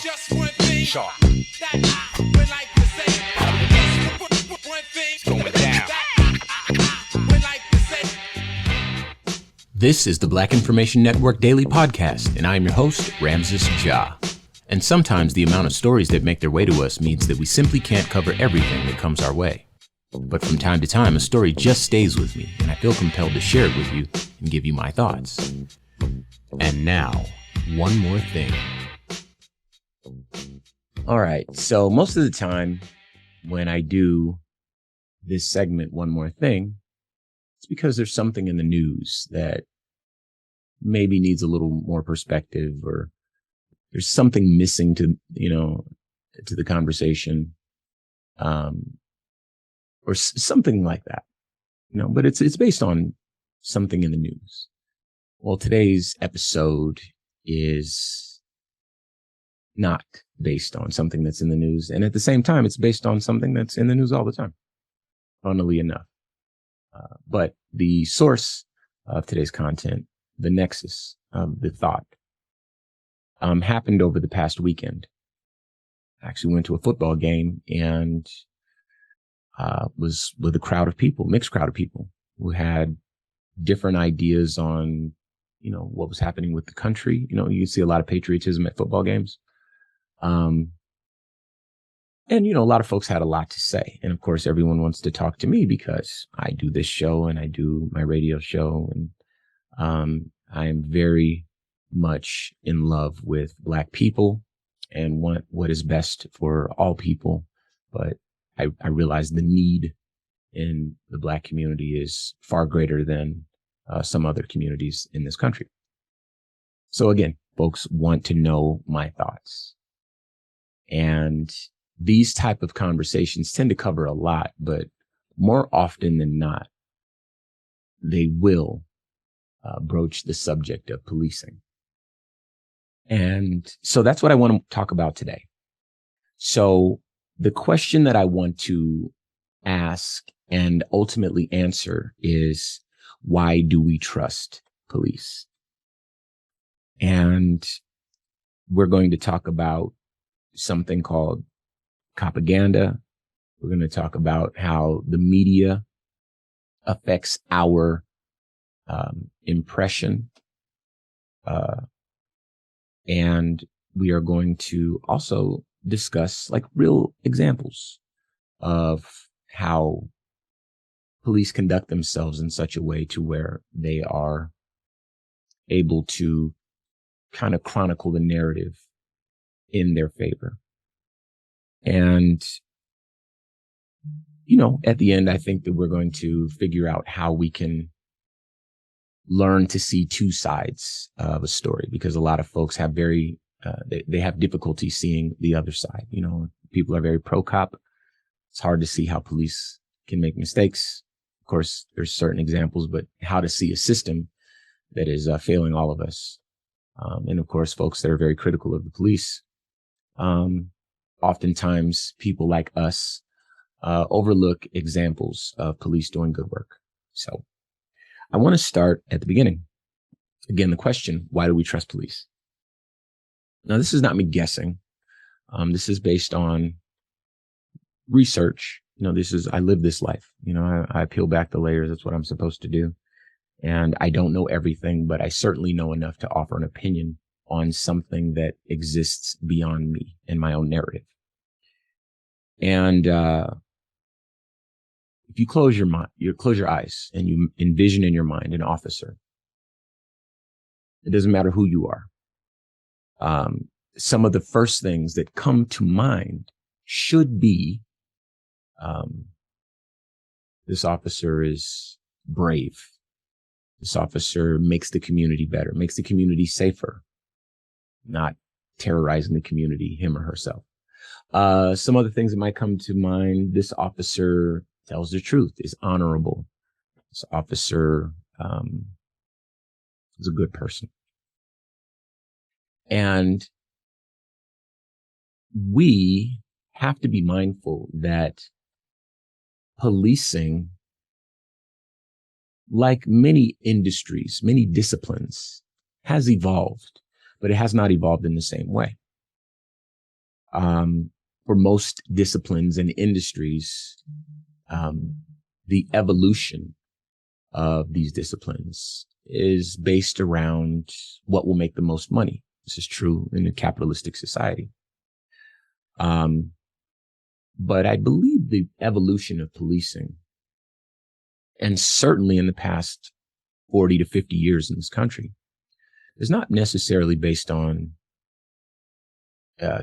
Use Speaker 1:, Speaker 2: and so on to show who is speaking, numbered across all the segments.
Speaker 1: Just one thing
Speaker 2: Sharp.
Speaker 1: that I would like to say. Just one thing
Speaker 2: Going down.
Speaker 1: that I would like to say.
Speaker 3: This is the Black Information Network Daily Podcast, and I am your host, Ramses Ja. And sometimes the amount of stories that make their way to us means that we simply can't cover everything that comes our way. But from time to time, a story just stays with me, and I feel compelled to share it with you and give you my thoughts. And now, one more thing. All right, so most of the time when I do this segment, One More Thing, it's because there's something in the news that maybe needs a little more perspective, or there's something missing to the conversation, or something like that, but it's based on something in the news. Well, today's episode is not based on something that's in the news. And at the same time, it's based on something that's in the news all the time, funnily enough. But the source of today's content, the nexus of the thought, happened over the past weekend. I actually went to a football game and was with a crowd of people, mixed crowd of people who had different ideas on, what was happening with the country. You see a lot of patriotism at football games. And, a lot of folks had a lot to say. And of course, everyone wants to talk to me because I do this show and I do my radio show. And I am very much in love with Black people and want what is best for all people. But I realize the need in the Black community is far greater than some other communities in this country. So again, folks want to know my thoughts. And these type of conversations tend to cover a lot, but more often than not, they will broach the subject of policing. And so that's what I want to talk about today. So the question that I want to ask and ultimately answer is, why do we trust police? And we're going to talk about something called propaganda. We're going to talk about how the media affects our impression. And we are going to also discuss real examples of how police conduct themselves in such a way to where they are able to kind of chronicle the narrative in their favor. And, at the end, I think that we're going to figure out how we can learn to see two sides of a story, because a lot of folks have they have difficulty seeing the other side. People are very pro-cop. It's hard to see how police can make mistakes. Of course, there's certain examples, but how to see a system that is failing all of us. And of course, folks that are very critical of the police. Oftentimes people like us overlook examples of police doing good work. So I want to start at the beginning. Again, the question, why do we trust police? Now, this is not me guessing. This is based on research. I live this life. I peel back the layers. That's what I'm supposed to do. And I don't know everything, but I certainly know enough to offer an opinion on something that exists beyond me and my own narrative. And if you close your eyes and you envision in your mind an officer, it doesn't matter who you are. Some of the first things that come to mind should be, this officer is brave. This officer makes the community better, makes the community safer, not terrorizing the community, him or herself. Some other things that might come to mind: this officer tells the truth, is honorable. This officer is a good person. And we have to be mindful that policing, like many industries, many disciplines, has evolved, but it has not evolved in the same way. For most disciplines and industries, the evolution of these disciplines is based around what will make the most money. This is true in a capitalistic society. But I believe the evolution of policing, and certainly in the past 40 to 50 years in this country, is not necessarily based on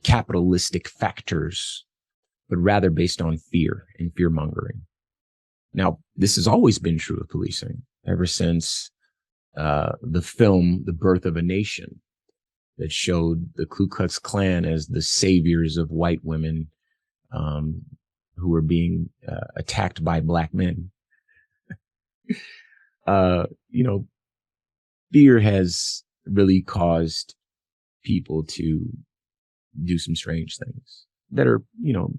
Speaker 3: capitalistic factors, but rather based on fear and fear mongering. Now, this has always been true of policing ever since the film, The Birth of a Nation, that showed the Ku Klux Klan as the saviors of white women who were being attacked by black men. Fear has really caused people to do some strange things that are,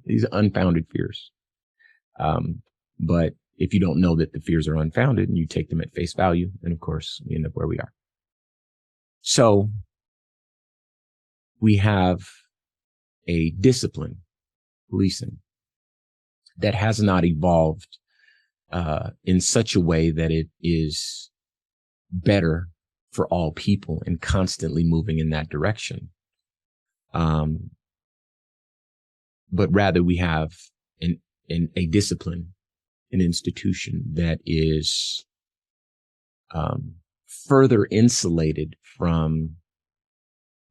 Speaker 3: these unfounded fears. But if you don't know that the fears are unfounded and you take them at face value, then of course we end up where we are. So we have a discipline, policing, that has not evolved in such a way that it is better for all people and constantly moving in that direction. But rather we have a discipline, an institution that is further insulated from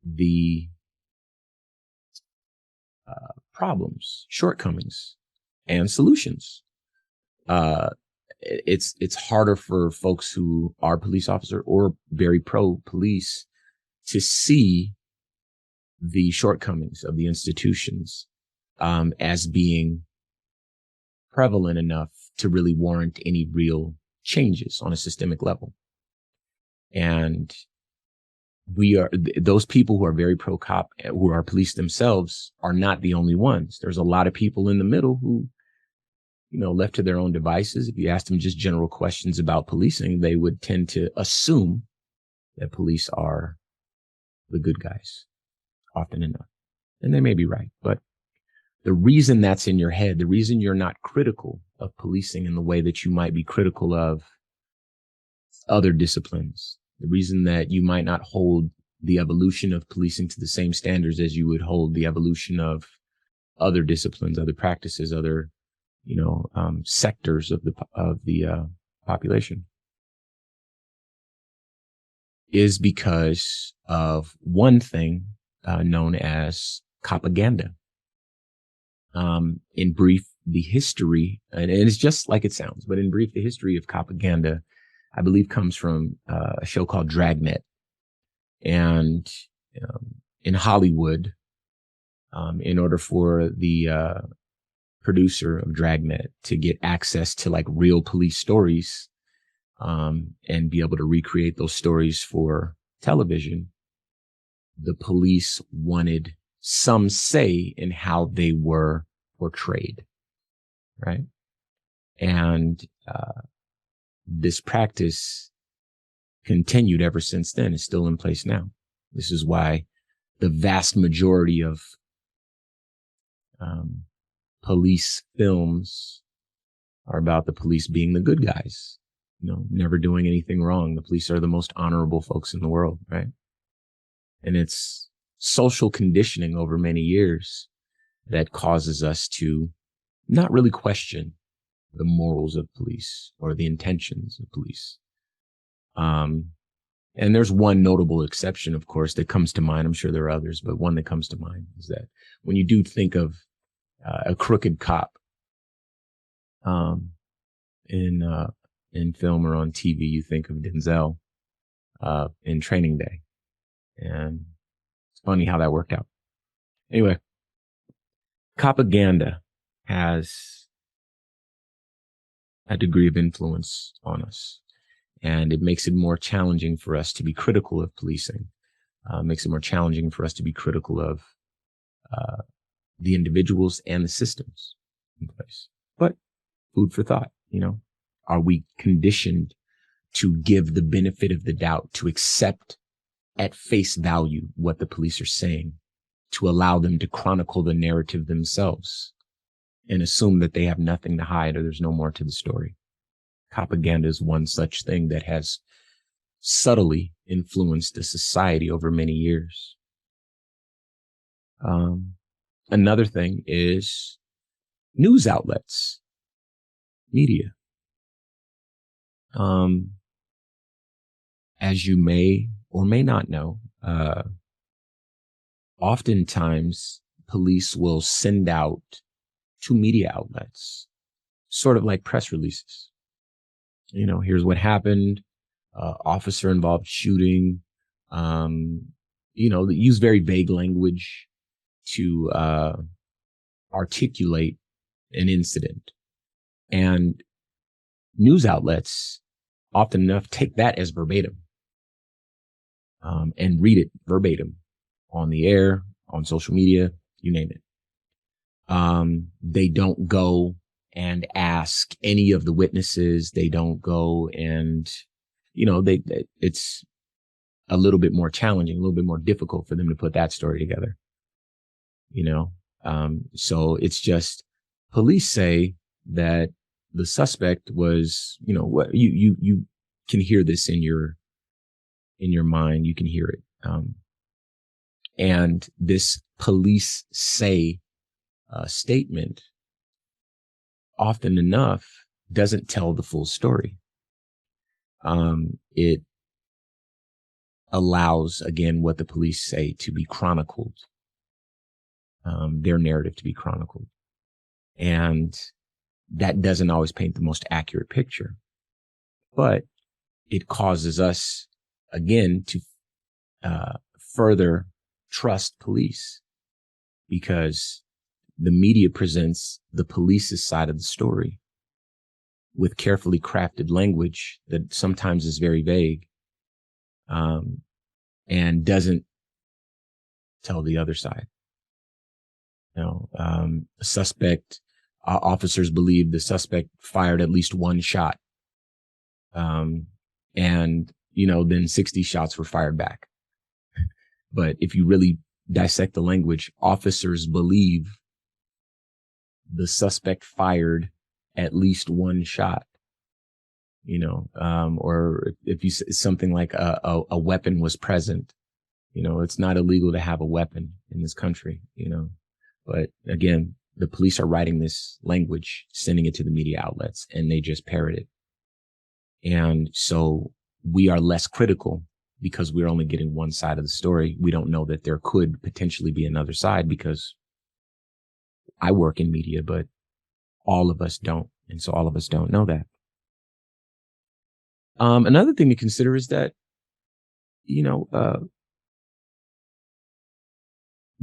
Speaker 3: the problems, shortcomings, and solutions. It's harder for folks who are police officer or very pro police to see the shortcomings of the institutions as being prevalent enough to really warrant any real changes on a systemic level. And those people who are very pro cop, who are police themselves, are not the only ones. There's a lot of people in the middle who, left to their own devices, if you ask them just general questions about policing, they would tend to assume that police are the good guys often enough. And they may be right. But the reason that's in your head, the reason you're not critical of policing in the way that you might be critical of other disciplines, the reason that you might not hold the evolution of policing to the same standards as you would hold the evolution of other disciplines, other practices, other, sectors of the population, is because of one thing known as propaganda. In brief, the history, and it's just like it sounds, but in brief, the history of propaganda, I believe, comes from a show called Dragnet. And in Hollywood, in order for the producer of Dragnet to get access to like real police stories and be able to recreate those stories for television, the police wanted some say in how they were portrayed, right? And this practice continued ever since then. It's still in place now. This is why the vast majority of police films are about the police being the good guys, never doing anything wrong. The police are the most honorable folks in the world, right? And it's social conditioning over many years that causes us to not really question the morals of police or the intentions of police. And there's one notable exception, of course, that comes to mind. I'm sure there are others, but one that comes to mind is that when you do think of a crooked cop in film or on TV, you think of Denzel in Training Day. And it's funny how that worked out. Anyway, propaganda has a degree of influence on us, and it makes it more challenging for us to be critical of policing. Makes it more challenging for us to be critical of the individuals and the systems in place. But food for thought, are we conditioned to give the benefit of the doubt, to accept at face value what the police are saying, to allow them to chronicle the narrative themselves and assume that they have nothing to hide or there's no more to the story. Propaganda is one such thing that has subtly influenced the society over many years. Another thing is news outlets, media. As you may or may not know, oftentimes police will send out to media outlets, sort of like press releases. You know, here's what happened, officer involved shooting, you know, they use very vague language to articulate an incident. And news outlets often enough take that as verbatim and read it verbatim on the air, on social media, you name it. They don't go and ask any of the witnesses. They don't go and, you know, it's a little bit more challenging, a little bit more difficult for them to put that story together, you know? So it's just police say that the suspect was, you know, what you can hear this in your mind. You can hear it. And this police say statement often enough doesn't tell the full story. It allows, again, what the police say to be chronicled, their narrative to be chronicled. And that doesn't always paint the most accurate picture, but it causes us, again, to further trust police, because the media presents the police's side of the story with carefully crafted language that sometimes is very vague, and doesn't tell the other side. You know, a suspect, officers believe the suspect fired at least one shot. And, you know, then 60 shots were fired back. But if you really dissect the language, officers believe the suspect fired at least one shot, you know, or if you say something like a weapon was present, you know, it's not illegal to have a weapon in this country, you know, but again, the police are writing this language, sending it to the media outlets, and they just parrot it. And so we are less critical because we're only getting one side of the story. We don't know that there could potentially be another side, because I work in media, but all of us don't. And so all of us don't know that. Another thing to consider is that, you know,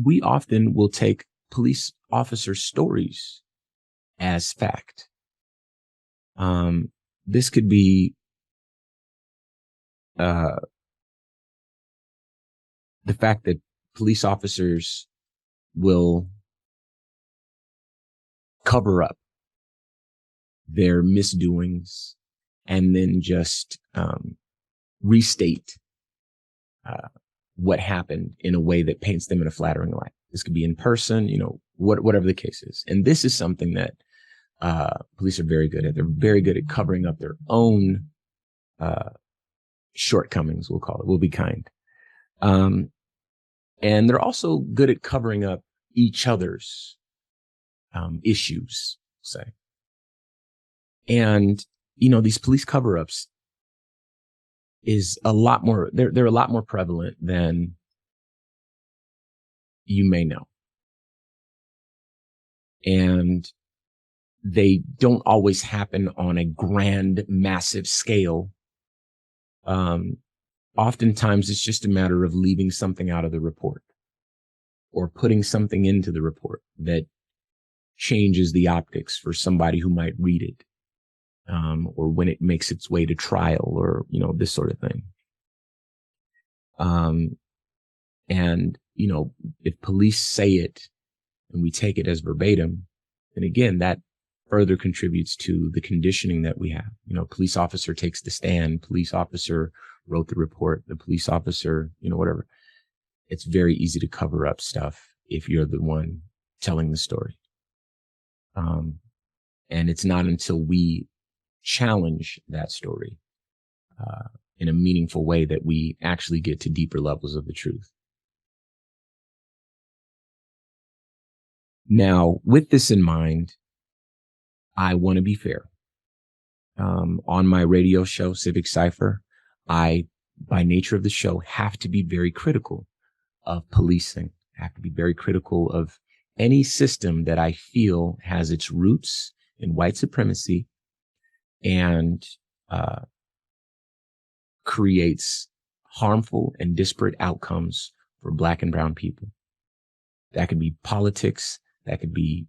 Speaker 3: we often will take police officer stories as fact. This could be the fact that police officers will cover up their misdoings and then just restate what happened in a way that paints them in a flattering light. This could be in person, you know, whatever the case is. And this is something that police are very good at. They're very good at covering up their own shortcomings, we'll call it. We'll be kind. And they're also good at covering up each other's issues, say. And, you know, these police cover-ups is a lot more, they're a lot more prevalent than you may know. And they don't always happen on a grand, massive scale. Oftentimes it's just a matter of leaving something out of the report or putting something into the report that changes the optics for somebody who might read it, or when it makes its way to trial, or, you know, this sort of thing. And, you know, if police say it and we take it as verbatim, then again, that further contributes to the conditioning that we have. You know, police officer takes the stand, police officer wrote the report, the police officer, you know, whatever. It's very easy to cover up stuff if you're the one telling the story. And it's not until we challenge that story in a meaningful way that we actually get to deeper levels of the truth. Now, with this in mind, I want to be fair. On my radio show, Civic Cypher, I, by nature of the show, have to be very critical of policing. I have to be very critical of any system that I feel has its roots in white supremacy and creates harmful and disparate outcomes for Black and brown people. That could be politics, that could be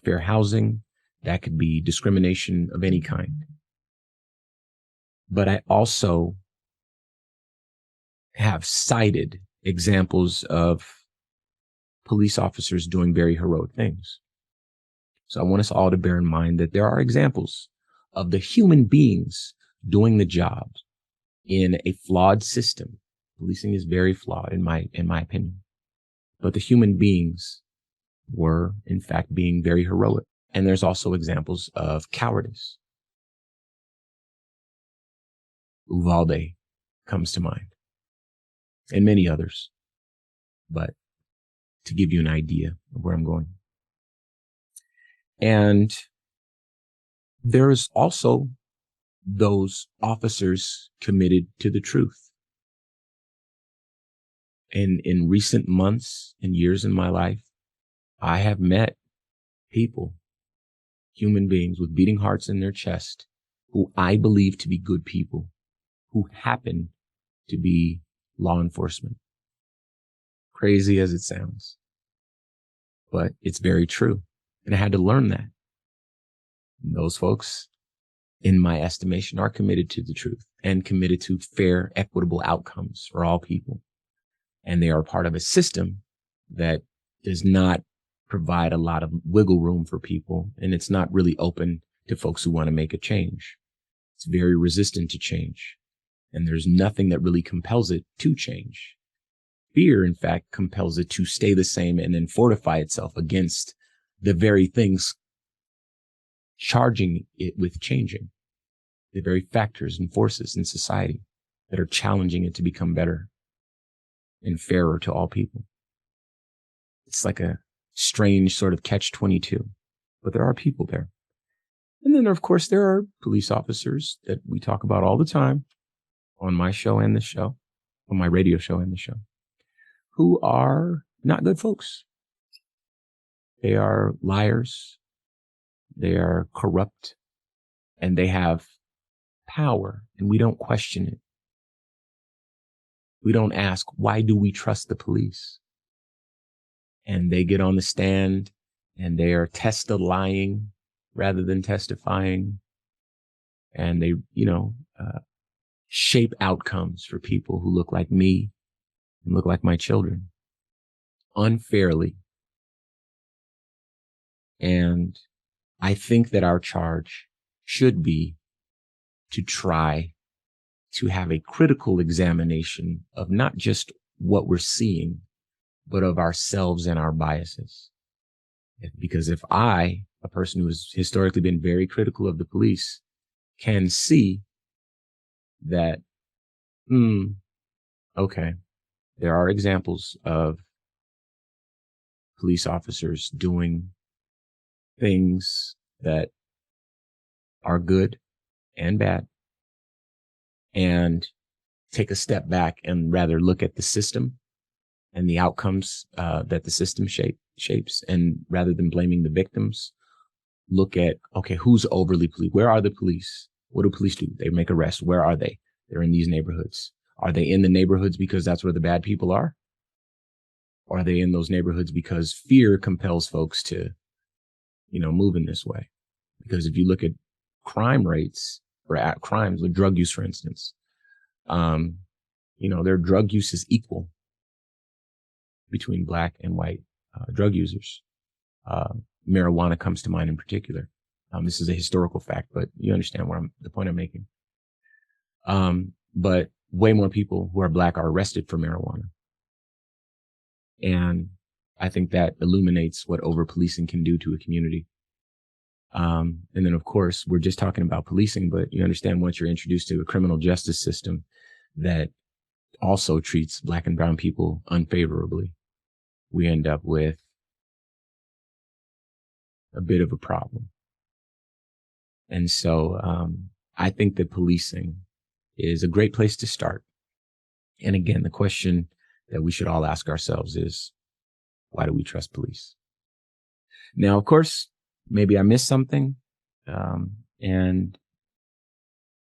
Speaker 3: fair housing, that could be discrimination of any kind. But I also have cited examples of police officers doing very heroic things. So I want us all to bear in mind that there are examples of the human beings doing the job in a flawed system. Policing is very flawed in my opinion. But the human beings were, in fact, being very heroic. And there's also examples of cowardice. Uvalde comes to mind, and many others. But to give you an idea of where I'm going. And there's also those officers committed to the truth. In recent months and years in my life, I have met people, human beings with beating hearts in their chest, who I believe to be good people, who happen to be law enforcement. Crazy as it sounds, but it's very true. And I had to learn that. And those folks, in my estimation, are committed to the truth and committed to fair, equitable outcomes for all people. And they are part of a system that does not provide a lot of wiggle room for people. And it's not really open to folks who want to make a change. It's very resistant to change. And there's nothing that really compels it to change. Fear, in fact, compels it to stay the same and then fortify itself against the very things charging it with changing, the very factors and forces in society that are challenging it to become better and fairer to all people. It's like a strange sort of catch-22, but there are people there. And then, of course, there are police officers that we talk about all the time on my show and the show, on my radio show and the show, who are not good folks. They are liars. They are corrupt, and they have power, and we don't question it. We don't ask, why do we trust the police? And they get on the stand and they are lying rather than testifying. And they, shape outcomes for people who look like me and look like my children unfairly. And I think that our charge should be to try to have a critical examination of not just what we're seeing, but of ourselves and our biases. Because if I, a person who has historically been very critical of the police, can see that, okay, there are examples of police officers doing things that are good and bad, and take a step back and rather look at the system and the outcomes that the system shapes. And rather than blaming the victims, look at, okay, who's overly police? Where are the police? What do police do? They make arrests. Where are they? They're in these neighborhoods. Are they in the neighborhoods because that's where the bad people are? Or are they in those neighborhoods because fear compels folks to, move in this way? Because if you look at crime rates or at crimes with drug use, for instance, their drug use is equal between Black and white drug users. Marijuana comes to mind in particular. This is a historical fact, but you understand the point I'm making. But way more people who are Black are arrested for marijuana. And I think that illuminates what over-policing can do to a community. And then, of course, we're just talking about policing, but you understand once you're introduced to a criminal justice system that also treats Black and brown people unfavorably, we end up with a bit of a problem. And so I think that policing is a great place to start. And again, the question that we should all ask ourselves is, why do we trust police? Now, of course, maybe I missed something, and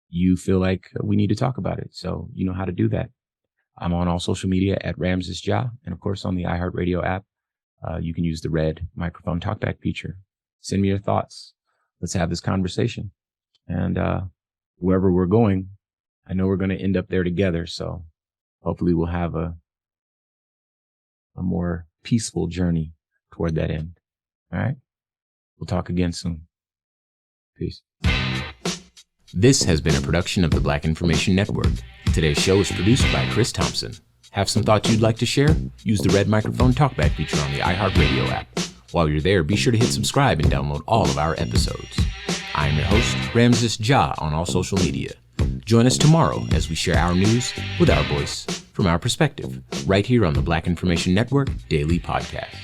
Speaker 3: you feel like we need to talk about it. So you know how to do that. I'm on all social media at Ramses Ja. And of course, on the iHeartRadio app, you can use the red microphone talkback feature. Send me your thoughts. Let's have this conversation. And wherever we're going, I know we're going to end up there together. So hopefully we'll have a more peaceful journey toward that end. All right. We'll talk again soon. Peace. This has been a production of the Black Information Network. Today's show is produced by Chris Thompson. Have some thoughts you'd like to share? Use the red microphone talkback feature on the iHeartRadio app. While you're there, be sure to hit subscribe and download all of our episodes. I am your host, Ramses Ja, on all social media. Join us tomorrow as we share our news with our voice, from our perspective, right here on the Black Information Network Daily Podcast.